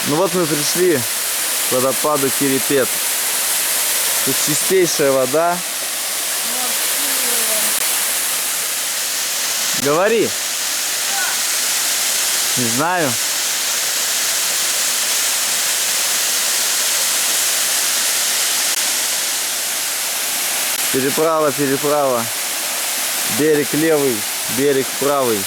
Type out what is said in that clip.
Ну вот мы пришли к водопаду Кирипет. Тут чистейшая вода. Говори. Не знаю. Переправа, переправа. Берег левый, берег правый.